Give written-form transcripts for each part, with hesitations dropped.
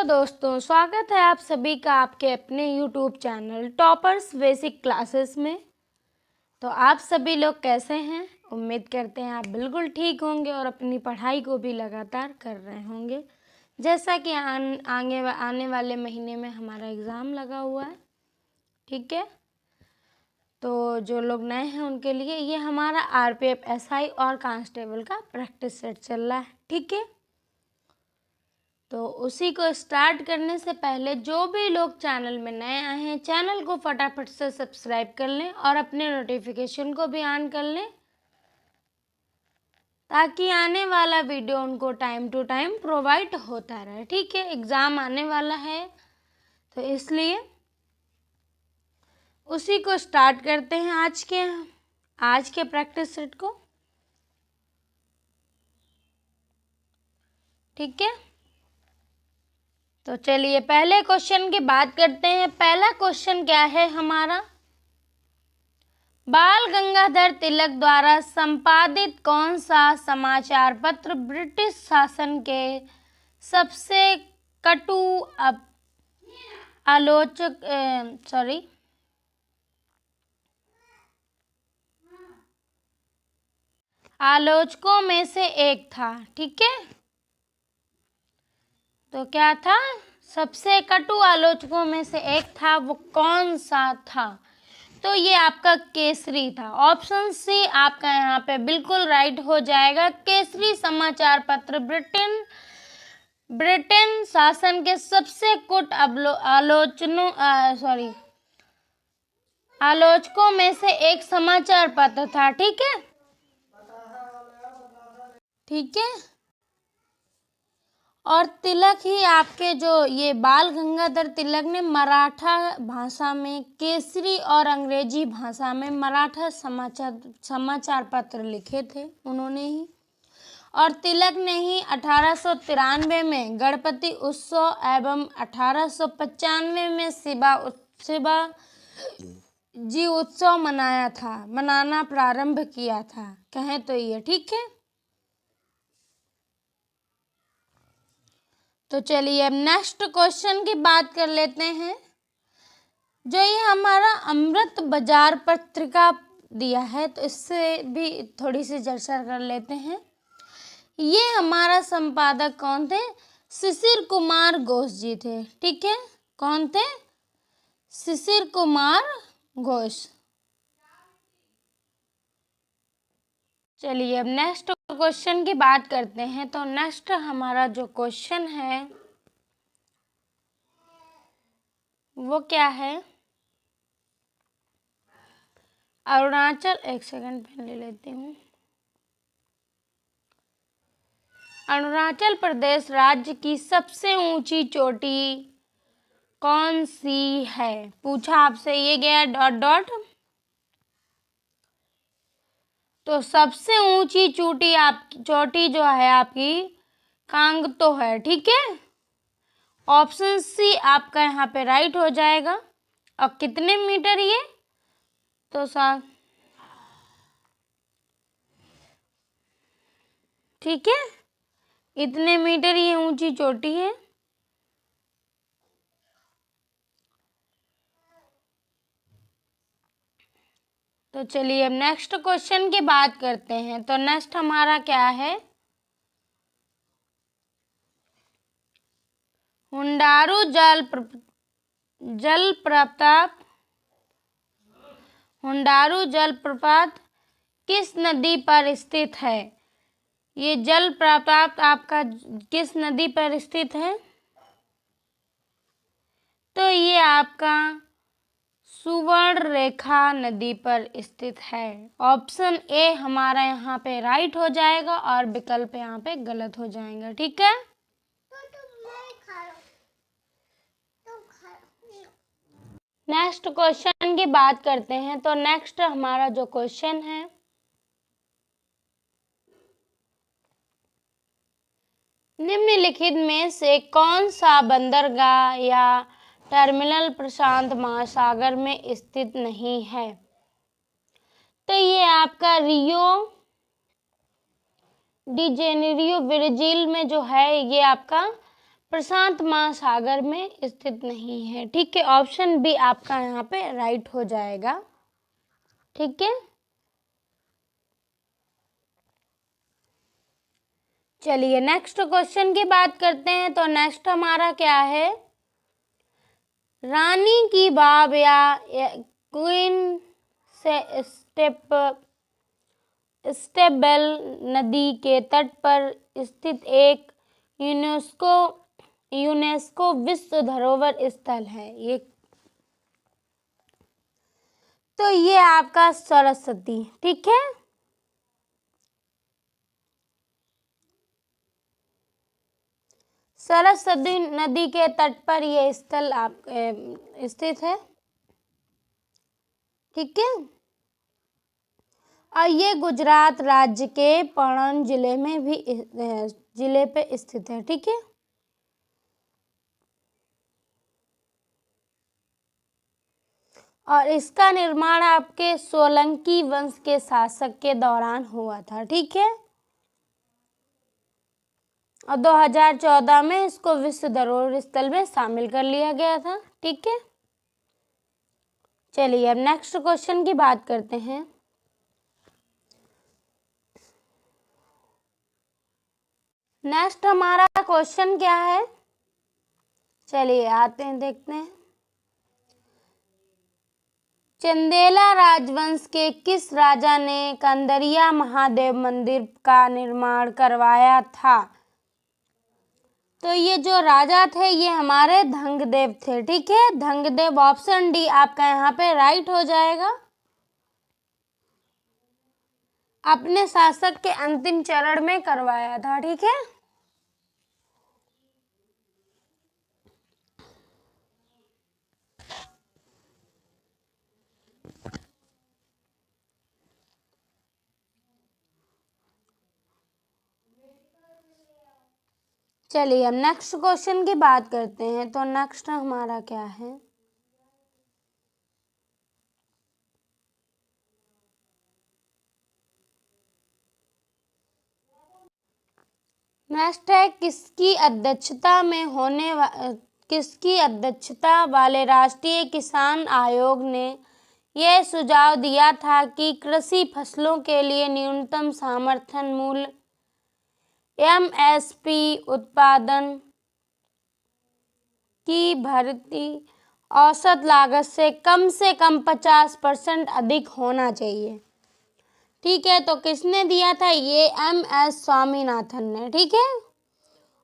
Hello दोस्तों, स्वागत है आप सभी का आपके अपने YouTube channel toppers basic classes में। तो आप सभी लोग कैसे हैं? उम्मीद करते हैं आप बिल्कुल ठीक होंगे और अपनी पढ़ाई को भी लगातार कर रहे होंगे। जैसा कि आने वाले महीने में हमारा एग्ज़ाम लगा हुआ है, ठीक है। तो जो लोग नए हैं उनके लिए ये हमारा आरपीएफ एसआई और कांस्टेबल का प्रैक्टिस सेट चल रहा है, ठीक है। तो उसी को स्टार्ट करने से पहले जो भी लोग चैनल में नए आए हैं, चैनल को फटाफट से सब्सक्राइब कर लें और अपने नोटिफिकेशन को भी ऑन कर लें, ताकि आने वाला वीडियो उनको टाइम टू टाइम प्रोवाइड होता रहे, ठीक है। एग्ज़ाम आने वाला है तो इसलिए उसी को स्टार्ट करते हैं आज के प्रैक्टिस सेट को, ठीक है। तो चलिए पहले क्वेश्चन की बात करते हैं। पहला क्वेश्चन क्या है हमारा? बाल गंगाधर तिलक द्वारा संपादित कौन सा समाचार पत्र ब्रिटिश शासन के सबसे कटु आलोचकों में से एक था, ठीक है। तो क्या था? सबसे कटु आलोचकों में से एक था, वो कौन सा था? तो ये आपका केसरी था। ऑप्शन सी आपका यहाँ पे बिल्कुल राइट हो जाएगा। केसरी समाचार पत्र ब्रिटेन शासन के सबसे कुट आलोचकों में से एक समाचार पत्र था, ठीक है, ठीक है। और तिलक ही आपके जो ये बाल गंगाधर तिलक ने मराठा भाषा में केसरी और अंग्रेजी भाषा में मराठा समाचार पत्र लिखे थे उन्होंने ही। और तिलक ने ही 1893 में गणपति उत्सव एवं 1895 में शिवा जी उत्सव मनाना प्रारंभ किया था, कहें तो ये, ठीक है। तो चलिए अब नेक्स्ट क्वेश्चन की बात कर लेते हैं। जो ये हमारा अमृत बाजार पत्रिका दिया है, तो इससे भी थोड़ी सी चर्चा कर लेते हैं। ये हमारा संपादक कौन थे? शिशिर कुमार घोष जी थे, ठीक है। कौन थे? शिशिर कुमार घोष। चलिए अब नेक्स्ट क्वेश्चन की बात करते हैं। तो नेक्स्ट हमारा जो क्वेश्चन है वो क्या है? एक सेकंड पेन ले लेती हूँ। अरुणाचल प्रदेश राज्य की सबसे ऊंची चोटी कौन सी है? पूछा आपसे ये गया डॉट। तो सबसे ऊंची चोटी जो है आपकी कांगतो है, ठीक है। ऑप्शन सी आपका यहाँ पे राइट हो जाएगा। और कितने मीटर ये? तो ठीक है, इतने मीटर ये ऊंची चोटी है। तो चलिए अब नेक्स्ट क्वेश्चन की बात करते हैं। तो नेक्स्ट हमारा क्या है? हुंडारू जलप्रपात किस नदी पर स्थित है? ये जलप्रपात आपका किस नदी पर स्थित है? तो ये आपका सुवर्णरेखा नदी पर स्थित है। ऑप्शन ए हमारा यहाँ पे राइट हो जाएगा और विकल्प यहाँ पे गलत हो जाएगा, ठीक है। नेक्स्ट क्वेश्चन की बात करते हैं। तो नेक्स्ट हमारा जो क्वेश्चन है, निम्नलिखित में से कौन सा बंदरगाह या टर्मिनल प्रशांत महासागर में स्थित नहीं है? तो ये आपका रियो डी जेनेरियो ब्राजील में जो है ये आपका प्रशांत महासागर में स्थित नहीं है। ठीक है, ऑप्शन बी आपका यहाँ पे राइट हो जाएगा। ठीक है, चलिए नेक्स्ट क्वेश्चन की बात करते हैं। तो नेक्स्ट हमारा क्या है, रानी की बाव या क्वीन से स्टेबल नदी के तट पर स्थित एक यूनेस्को विश्व धरोहर स्थल है। ये तो ये आपका सरस्वती। ठीक है, सरस्वती नदी के तट पर यह स्थल आप स्थित है। ठीक है, और ये गुजरात राज्य के पणन जिले में भी जिले पे स्थित है। ठीक है, और इसका निर्माण आपके सोलंकी वंश के शासक के दौरान हुआ था। ठीक है, और 2014 में इसको विश्व धरोहर स्थल में शामिल कर लिया गया था। ठीक है, चलिए अब नेक्स्ट क्वेश्चन की बात करते हैं। नेक्स्ट हमारा क्वेश्चन क्या है, चलिए आते हैं देखते हैं। चंदेला राजवंश के किस राजा ने कंदरिया महादेव मंदिर का निर्माण करवाया था? तो ये जो राजा थे ये हमारे धंगदेव थे। ठीक है, धंगदेव, ऑप्शन डी आपका यहाँ पे राइट हो जाएगा। अपने शासक के अंतिम चरण में करवाया था। ठीक है, चलिए अब नेक्स्ट क्वेश्चन की बात करते हैं। तो नेक्स्ट हमारा क्या है, नेक्स्ट है किसकी अध्यक्षता वाले राष्ट्रीय किसान आयोग ने यह सुझाव दिया था कि कृषि फसलों के लिए न्यूनतम समर्थन मूल्य एमएसपी उत्पादन की भर्ती औसत लागत से कम 50% अधिक होना चाहिए। ठीक है, तो किसने दिया था? ये एमएस स्वामीनाथन ने। ठीक है,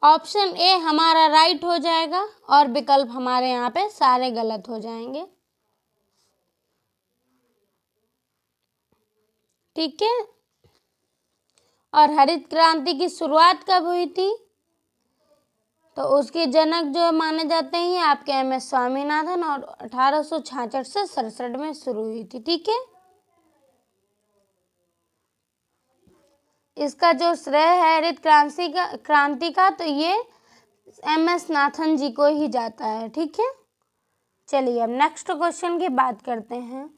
ऑप्शन ए हमारा राइट हो जाएगा और विकल्प हमारे यहाँ पे सारे गलत हो जाएंगे। ठीक है, और हरित क्रांति की शुरुआत कब हुई थी? तो उसके जनक जो माने जाते हैं आपके एमएस स्वामीनाथन, और 1866 से 67 में शुरू हुई थी। ठीक है, इसका जो श्रेय है हरित क्रांति का तो ये एमएस नाथन जी को ही जाता है। ठीक है, चलिए अब नेक्स्ट क्वेश्चन की बात करते हैं।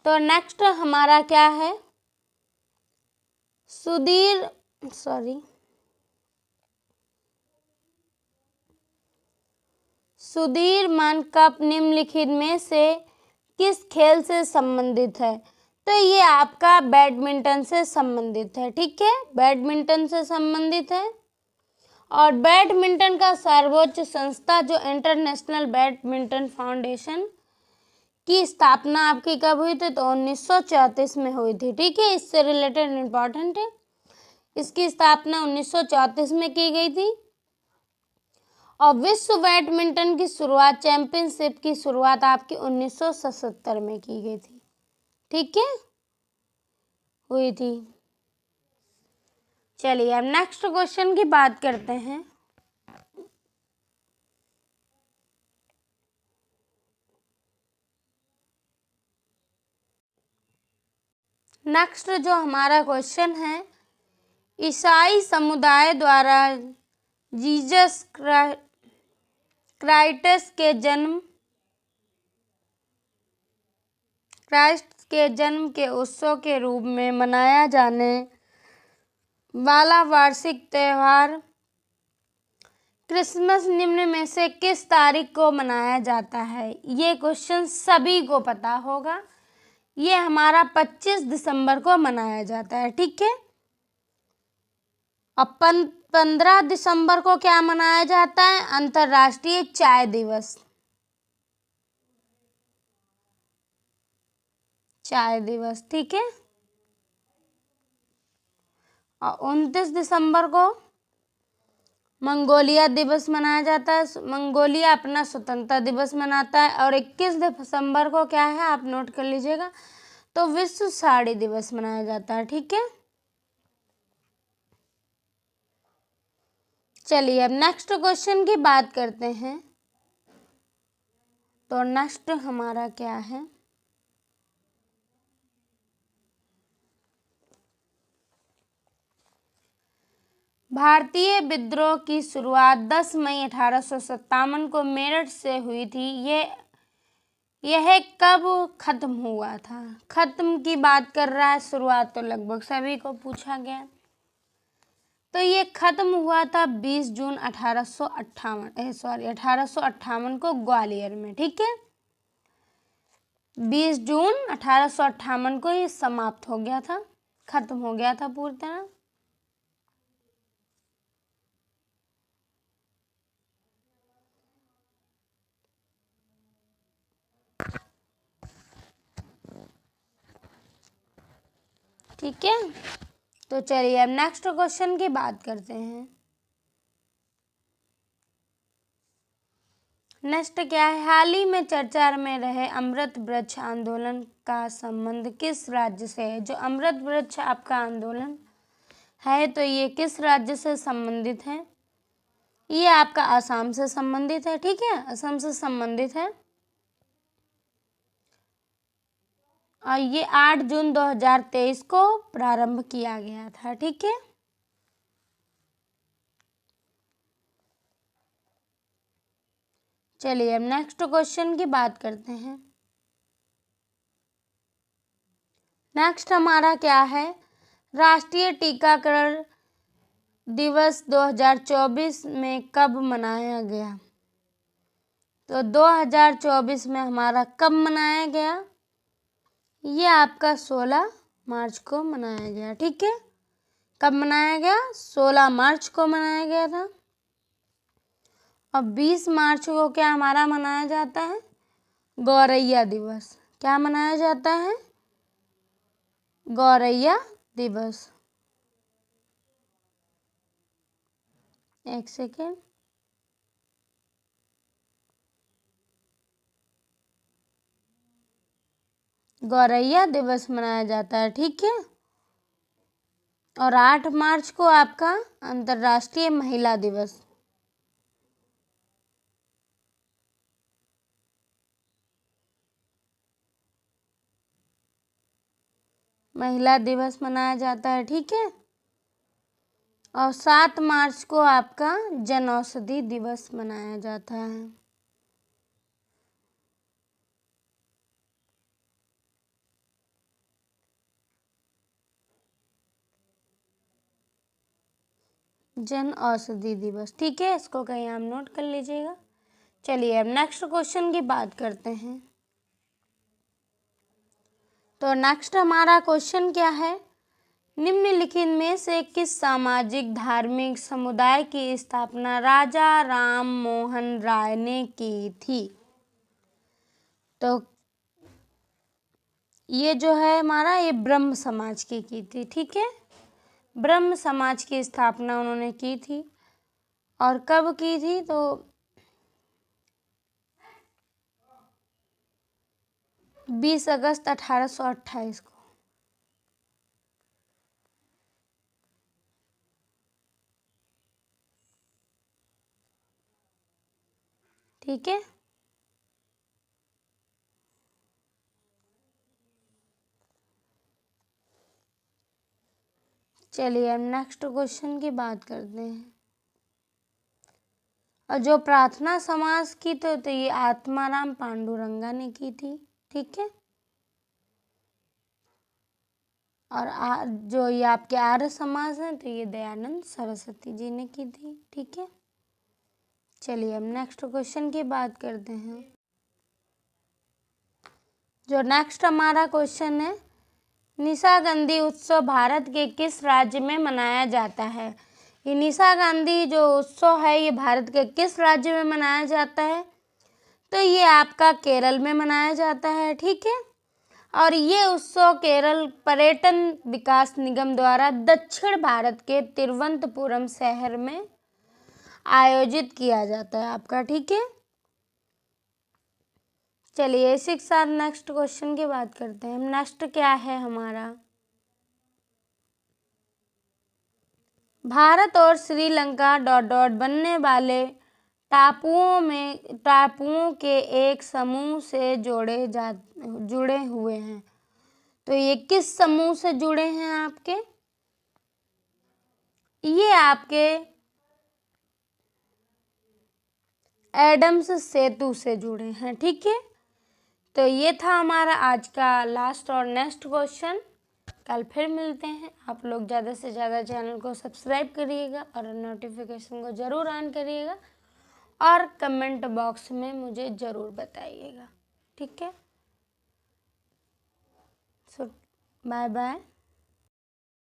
तो नेक्स्ट हमारा क्या है, सुदीर्घमान कप निम्नलिखित में से किस खेल से संबंधित है? तो ये आपका बैडमिंटन से संबंधित है। ठीक है, बैडमिंटन से संबंधित है, और बैडमिंटन का सर्वोच्च संस्था जो इंटरनेशनल बैडमिंटन फाउंडेशन की स्थापना आपकी कब हुई थी? तो 1934 में हुई थी। ठीक है, इससे रिलेटेड इम्पोर्टेंट है, इसकी स्थापना 1934 में की गई थी। और विश्व बैडमिंटन की शुरुआत, चैंपियनशिप की शुरुआत आपकी 1977 में की गई थी। ठीक है, हुई थी। चलिए अब नेक्स्ट क्वेश्चन की बात करते हैं। नेक्स्ट जो हमारा क्वेश्चन है, ईसाई समुदाय द्वारा जीसस क्राइस्ट के जन्म के उत्सव के रूप में मनाया जाने वाला वार्षिक त्योहार क्रिसमस निम्न में से किस तारीख को मनाया जाता है? ये क्वेश्चन सभी को पता होगा। ये हमारा 25 दिसंबर को मनाया जाता है, ठीक है। और 15 दिसंबर को क्या मनाया जाता है? अंतर्राष्ट्रीय चाय दिवस। चाय दिवस, ठीक है। और 29 दिसंबर को मंगोलिया दिवस मनाया जाता है। मंगोलिया अपना स्वतंत्रता दिवस मनाता है। और 21 दिसंबर को क्या है, आप नोट कर लीजिएगा, तो विश्व साड़ी दिवस मनाया जाता है, ठीक है। चलिए अब नेक्स्ट क्वेश्चन की बात करते हैं। तो नेक्स्ट हमारा क्या है, भारतीय विद्रोह की शुरुआत 10 मई 1857 को मेरठ से हुई थी। यह कब खत्म हुआ था? खत्म की बात कर रहा है, शुरुआत तो लगभग सभी को पूछा गया। तो ये खत्म हुआ था 20 जून 1858 को ग्वालियर में, ठीक है। 20 जून 1858 को ये समाप्त हो गया था, खत्म हो गया था पूरी तरह। ठीक है, तो चलिए अब नेक्स्ट क्वेश्चन की बात करते हैं। नेक्स्ट क्या है, हाल ही में चर्चा में रहे अमृत वृक्ष आंदोलन का संबंध किस राज्य से है? जो अमृत वृक्ष आपका आंदोलन है, तो ये किस राज्य से संबंधित है? ये आपका असम से संबंधित है, ठीक है, असम से संबंधित है। और ये 8 जून 2023 को प्रारंभ किया गया था, ठीक है। चलिए अब नेक्स्ट क्वेश्चन की बात करते हैं। नेक्स्ट हमारा क्या है, राष्ट्रीय टीकाकरण दिवस 2024 में कब मनाया गया? तो 2024 में हमारा कब मनाया गया? ये आपका 16 मार्च को मनाया गया, ठीक है। कब मनाया गया? 16 मार्च को मनाया गया था। और 20 मार्च को क्या हमारा मनाया जाता है? गौरैया दिवस। क्या मनाया जाता है? गौरैया दिवस। एक सेकेंड, गौरैया दिवस मनाया जाता है, ठीक है। और 8 मार्च को आपका अंतर्राष्ट्रीय महिला दिवस। महिला दिवस मनाया जाता है, ठीक है। और 7 मार्च को आपका जन औषधि दिवस मनाया जाता है। जन औषधि दिवस, ठीक है, इसको कहीं आप नोट कर लीजिएगा। चलिए अब नेक्स्ट क्वेश्चन की बात करते हैं। तो नेक्स्ट हमारा क्वेश्चन क्या है, निम्नलिखित में से किस सामाजिक धार्मिक समुदाय की स्थापना राजा राम मोहन राय ने की थी? तो ये जो है हमारा, ये ब्रह्म समाज की थी, ठीक है। ब्रह्म समाज की स्थापना उन्होंने की थी। और कब की थी? तो 20 अगस्त 1828 को, ठीक है। चलिए अब नेक्स्ट क्वेश्चन की बात करते हैं। और जो प्रार्थना समाज की तो ये आत्माराम पांडुरंगा ने की थी, ठीक है। और जो ये आपके आर्य समाज है, तो ये दयानंद सरस्वती जी ने की थी, ठीक है। चलिए अब नेक्स्ट क्वेश्चन की बात करते हैं। जो नेक्स्ट हमारा क्वेश्चन है, निशागंधी उत्सव भारत के किस राज्य में मनाया जाता है? ये निशागंधी जो उत्सव है ये भारत के किस राज्य में मनाया जाता है? तो ये आपका केरल में मनाया जाता है, ठीक है। और ये उत्सव केरल पर्यटन विकास निगम द्वारा दक्षिण भारत के तिरुवनंतपुरम शहर में आयोजित किया जाता है आपका, ठीक है। चलिए इसी के साथ नेक्स्ट क्वेश्चन की बात करते हैं। नेक्स्ट क्या है हमारा, भारत और श्रीलंका डॉट डॉट बनने वाले टापुओं के एक समूह से जुड़े हुए हैं। तो ये किस समूह से जुड़े हैं आपके? ये आपके एडम्स सेतु से जुड़े हैं, ठीक है। तो ये था हमारा आज का लास्ट और नेक्स्ट क्वेश्चन। कल फिर मिलते हैं। आप लोग ज़्यादा से ज़्यादा चैनल को सब्सक्राइब करिएगा और नोटिफिकेशन को ज़रूर ऑन करिएगा और कमेंट बॉक्स में मुझे ज़रूर बताइएगा, ठीक है। सो बाय बाय।